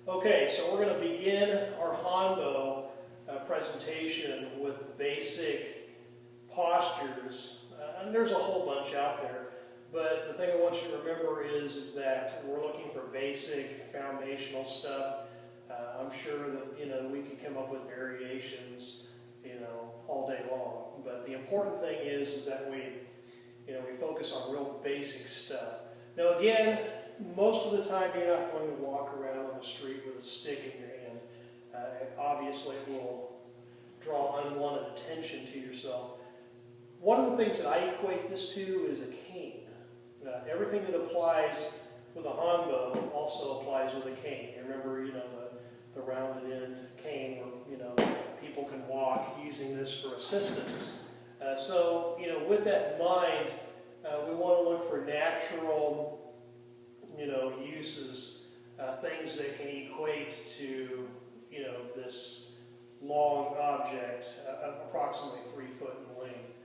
Okay, so we're going to begin our Hanbo presentation with basic postures. And there's a whole bunch out there, but the thing I want you to remember is that we're looking for basic foundational stuff. I'm sure that we could come up with variations all day long, but the important thing is that we focus on real basic stuff. Now again, most of the time you're not going to walk around on the street with a stick in your hand. Obviously it will draw unwanted attention to yourself. One of the things that I equate this to is a cane. Everything that applies with a Hanbo also applies with a cane. You remember, the rounded end cane where, people can walk using this for assistance. So, with that in mind, we want to look for natural, uses, things that can equate to, this long object, approximately 3 foot in length.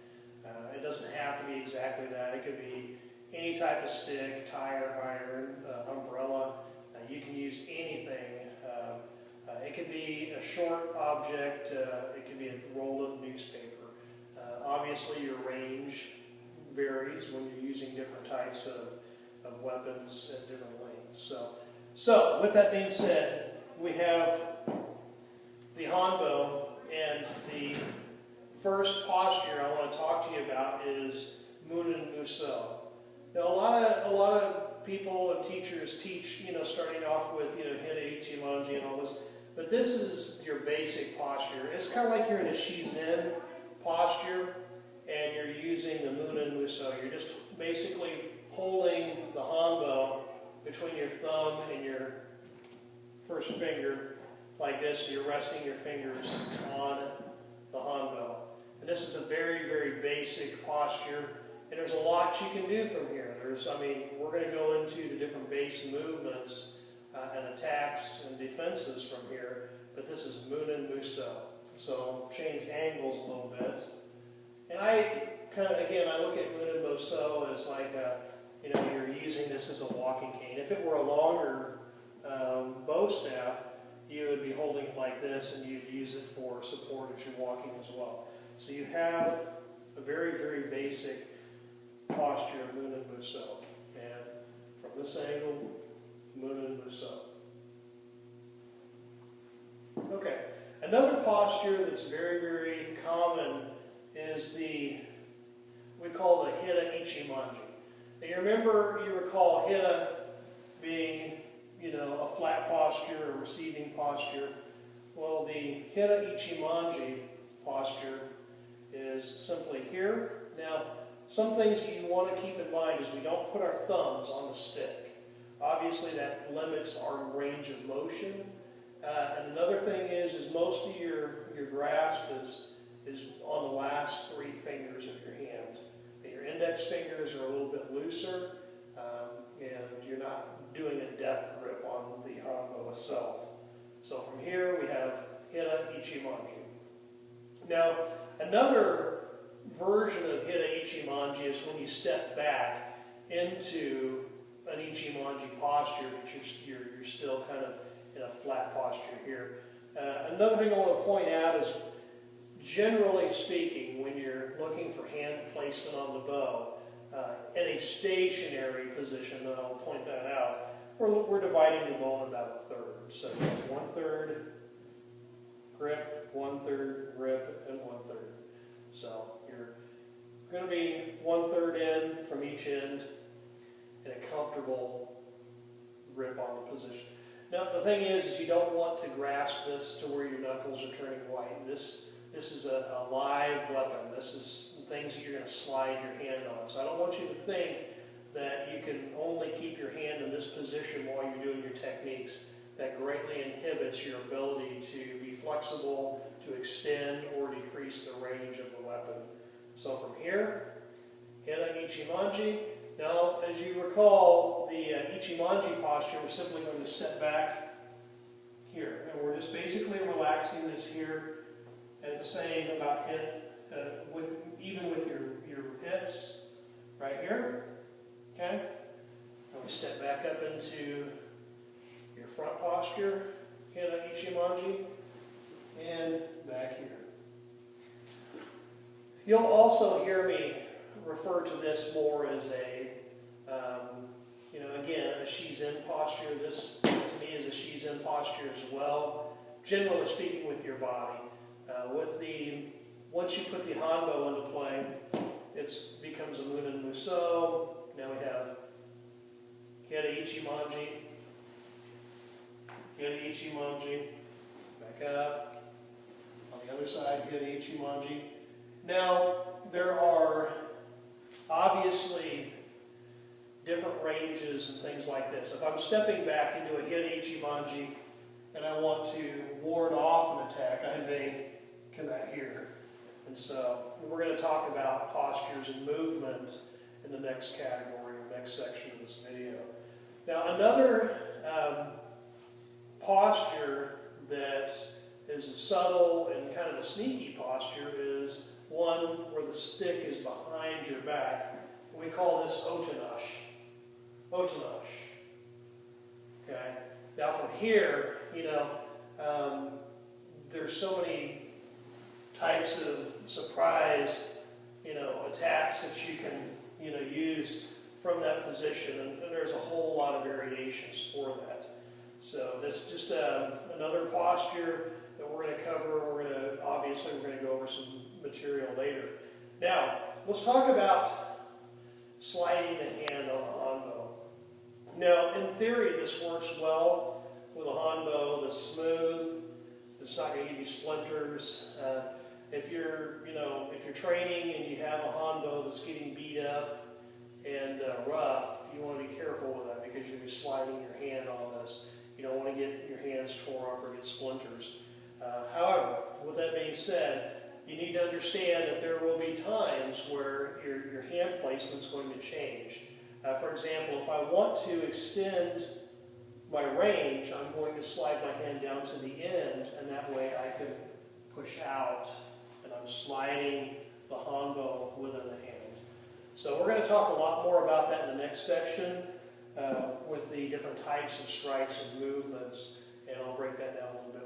It doesn't have to be exactly that. It could be any type of stick, tire, iron, umbrella. You can use anything. It could be a short object. It could be a roll of newspaper. Obviously, your range varies when you're using different types of weapons at different lengths. So, with that being said, we have the Hanbo, and the first posture I want to talk to you about is Munin Muso. Now, a lot of people and teachers teach, starting off with, Hida Ichimonji and all this, but this is your basic posture. It's kind of like you're in a Shizen posture, and you're using the Munin Muso. You're just basically holding the Hanbo between your thumb and your first finger like this, and you're resting your fingers on the Hanbo. And this is a very, very basic posture, and there's a lot you can do from here. We're going to go into the different base movements and attacks and defenses from here, but this is Munin Muso. So change angles a little bit. And I look at Munin Muso as like you're using this as a walking cane. If it were a longer bow staff, you would be holding it like this, and you'd use it for support as you're walking as well. So you have a very, very basic posture of Munin Muso. And from this angle, Munin Muso. Okay, another posture that's very, very common is we call the Hida Ichimonji. Now you recall Hida being, a flat posture, a receiving posture. Well, the Hida Ichimonji posture is simply here. Now, some things you want to keep in mind is we don't put our thumbs on the stick. Obviously, that limits our range of motion. And another thing is most of your grasp is on the last 3 fingers of your hand. And your index fingers are a little bit looser, and you're not doing a death grip on the Hanbo itself. So from here we have Hida Ichimonji. Now, another version of Hida Ichimonji is when you step back into an Ichimonji posture, but you're still kind of in a flat posture here. Another thing I want to point out is, generally speaking, when you're looking for hand placement on the bow, in a stationary position, and I'll point that out, we're dividing the bow in about a third. So 1/3 grip, 1/3 grip, and 1/3. So you're going to be 1/3 in from each end in a comfortable grip on the position. Now the thing is you don't want to grasp this to where your knuckles are turning white. This is a live weapon. This is things that you're going to slide your hand on. So I don't want you to think that you can only keep your hand in this position while you're doing your techniques. That greatly inhibits your ability to be flexible, to extend or decrease the range of the weapon. So from here, Hida Ichimonji. Now, as you recall, the Ichimonji posture, we're simply going to step back here. And we're just basically relaxing this here at the same about hip, even with your hips right here. Okay? And we step back up into your front posture, Hida Ichimonji, and back here. You'll also hear me refer to this more as a, again, a Shizen posture. This, to me, is a Shizen posture as well, generally speaking with your body. Once you put the Hanbo into play, it becomes a Munin Muso. Now we have Hida Ichimonji, Hida Ichimonji, back up. On the other side, Hida Ichimonji. Now, there are obviously different ranges and things like this. If I'm stepping back into a Hida Ichimonji and I want to ward off an attack, I may come out here. And so we're going to talk about postures and movement in the next category or next section of this video. Now, another posture that is a subtle and kind of a sneaky posture is one where the stick is behind your back. We call this otanash. Otanash. Okay. Now from here, there's so many types of surprise, attacks that you can, use from that position, and there's a whole lot of variations for that. So that's just another posture that we're going to cover. Obviously we're going to go over some material later. Now, let's talk about sliding the hand on a Hanbo. Now, in theory, this works well with a Hanbo that's smooth. It's not going to give you splinters. If you're training and you have a Hanbo that's getting beat up and rough, you want to be careful with that because you're sliding your hand on this. You don't want to get your hands tore up or get splinters. However, with that being said, you need to understand that there will be times where your hand placement is going to change. For example, if I want to extend my range, I'm going to slide my hand down to the end, and that way I can push out, and I'm sliding the Hanbo within the hand. So we're going to talk a lot more about that in the next section with the different types of strikes and movements, and I'll break that down a little bit